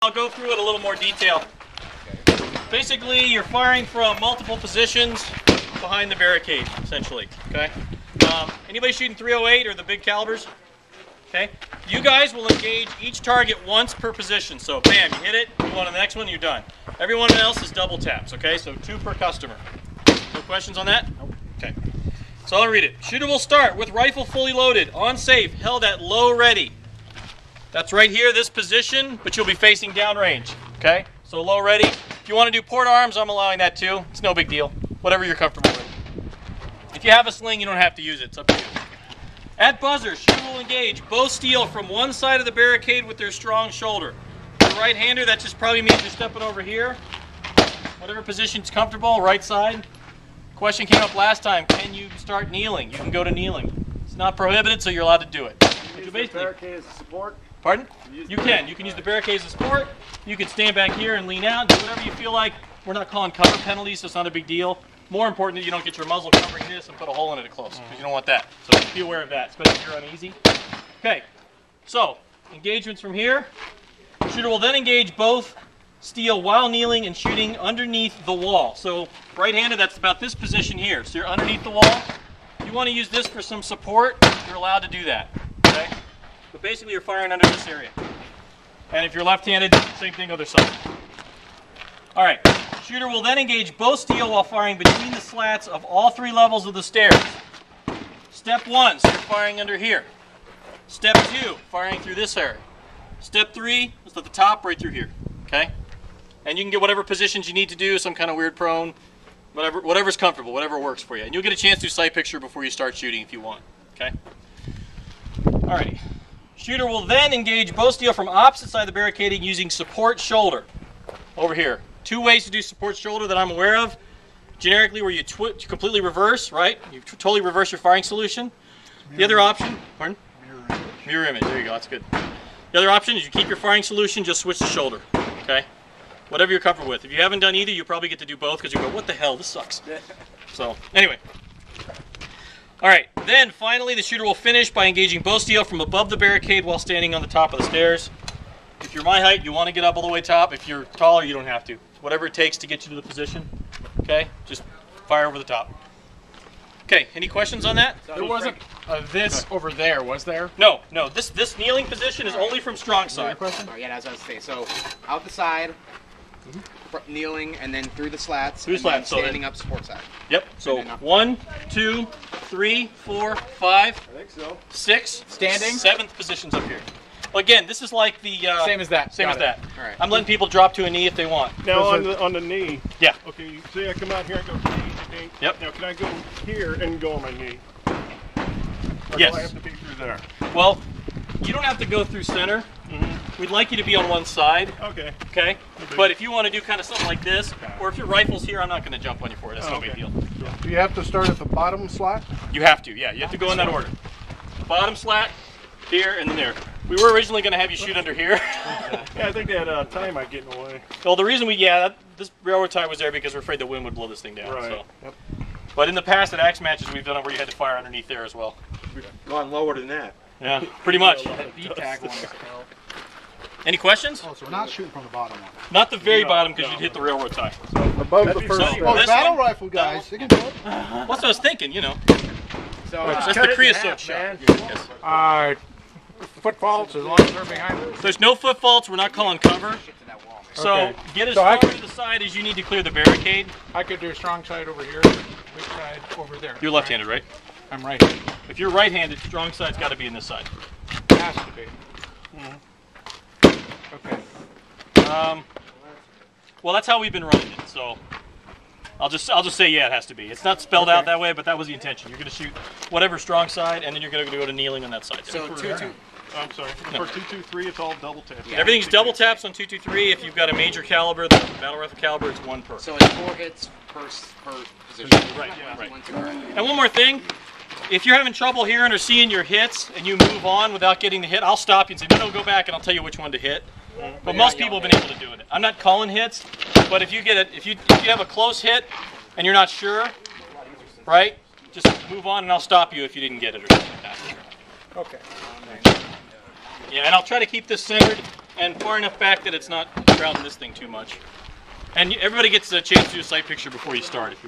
I'll go through it a little more detail. Basically, you're firing from multiple positions behind the barricade, essentially. Okay. Anybody shooting 308 or the big calibers? Okay. You guys will engage each target once per position. So, bam, you hit it, move on to the next one, you're done. Everyone else is double taps. Okay. So 2 per customer. No questions on that? Nope. Okay. So I'll read it. Shooter will start with rifle fully loaded, on safe, held at low ready. That's right here, this position, but you'll be facing downrange. Okay. So low ready. If you want to do port arms, I'm allowing that too. It's no big deal. Whatever you're comfortable with. If you have a sling, you don't have to use it. It's up to you. At buzzer, shooter will engage bow steel from one side of the barricade with their strong shoulder. For the right-hander, that just probably means you're stepping over here. Whatever position's comfortable, right side. Question came up last time. Can you start kneeling? You can go to kneeling. It's not prohibited, so you're allowed to do it. Can you use the barricade as support? Pardon? You can. You can use the barricade as a support. You can stand back here and lean out, do whatever you feel like. We're not calling cover penalties, so it's not a big deal. More important that you don't get your muzzle covering this and put a hole in it close, because you don't want that. So be aware of that, especially if you're uneasy. Okay, so engagements from here. Shooter will then engage both steel while kneeling and shooting underneath the wall. So right-handed, that's about this position here. So you're underneath the wall. If you want to use this for some support, you're allowed to do that. Okay? But basically you're firing under this area. And if you're left-handed, same thing other side. All right. Shooter will then engage both steel while firing between the slats of all 3 levels of the stairs. Step 1, so you're firing under here. Step 2, firing through this area. Step 3 is at the top, right through here. Okay? And you can get whatever positions you need to do, some kind of weird prone, whatever's comfortable, whatever works for you. And you'll get a chance to do sight picture before you start shooting if you want. Okay? Alrighty. Shooter will then engage bow steel from opposite side of the barricading using support shoulder. Over here. 2 ways to do support shoulder that I'm aware of. Generically, where you completely reverse, right? You totally reverse your firing solution. The other option, pardon? Mirror image. There you go. That's good. The other option is you keep your firing solution, just switch the shoulder. Okay? Whatever you're comfortable with. If you haven't done either, you probably get to do both because you go, what the hell? This sucks. So, anyway. All right. Then, finally, the shooter will finish by engaging bow steel from above the barricade while standing on the top of the stairs. If you're my height, you want to get up all the way top. If you're taller, you don't have to. Whatever it takes to get you to the position. Okay? Just fire over the top. Okay, any questions on that? There wasn't this over there, was there? No, no. This kneeling position is only from strong side. Oh, yeah, that's what I was saying. So, out the side, kneeling, and then through the slats, through the slats, and then standing up support side. Yep, so 1, 2, 3, 4, 5, I think so. 6, standing, 7th position's up here. Well, again, this is like the same as that. Same as that. All right. I'm letting people drop to a knee if they want. Now on the knee. Yeah. Okay. Say I come out here and go knee. Yep. Now can I go here and go on my knee? Or yes. do I have to be through there? Well, you don't have to go through center. We'd like you to be on one side. Okay. Okay. But if you want to do kind of something like this, or if your rifle's here, I'm not going to jump on you for it. That's no big deal. Do you have to start at the bottom slot? You have to. Yeah. You have to go in that order. Bottom slat, here, and then there. We were originally going to have you shoot under here. Yeah, I think that tie might get in the way. Well, the reason this railroad tie was there because we're afraid the wind would blow this thing down. Right. So. Yep. But in the past, at axe matches, we've done it where you had to fire underneath there as well. Gone lower than that. Yeah, pretty much. V-tag one. Any questions? Oh, so we're not shooting from the bottom one. Not the very bottom because you'd hit the railroad tie. So above the first. so, Oh, this battle one? rifle guys, you can do it. That's what I was thinking, you know. So, That's the creosote shot. Yes. Foot faults as long as they're behind us. There's no foot faults. We're not calling cover. So Okay. get as So far to the side as you need to clear the barricade. I could do strong side over here, weak side over there. You're left-handed, right? I'm right-handed. If you're right-handed, strong side's got to be in this side. Has to be. Okay. Well, that's how we've been running it. So I'll just say yeah, it has to be. It's not spelled out that way, but that was the intention. You're going to shoot whatever strong side, and then you're going to go to kneeling on that side. so 2-2. I'm sorry. For 223, it's all double tap. Yeah. Everything's double taps on 223. If you've got a major caliber, the battle rifle caliber, it's 1 per. So it's 4 hits per position. Right, right. 1, 2, right. And one more thing. If you're having trouble hearing or seeing your hits and you move on without getting the hit, I'll stop you and say, no, go back, and I'll tell you which one to hit. But most people have been able to do it. I'm not calling hits, but if you get it, if you have a close hit and you're not sure, right? Just move on, and I'll stop you if you didn't get it or something like that. Okay. Yeah, and I'll try to keep this centered. and far enough back that it's not crowding this thing too much. And everybody gets a chance to do a sight picture before you start if you want.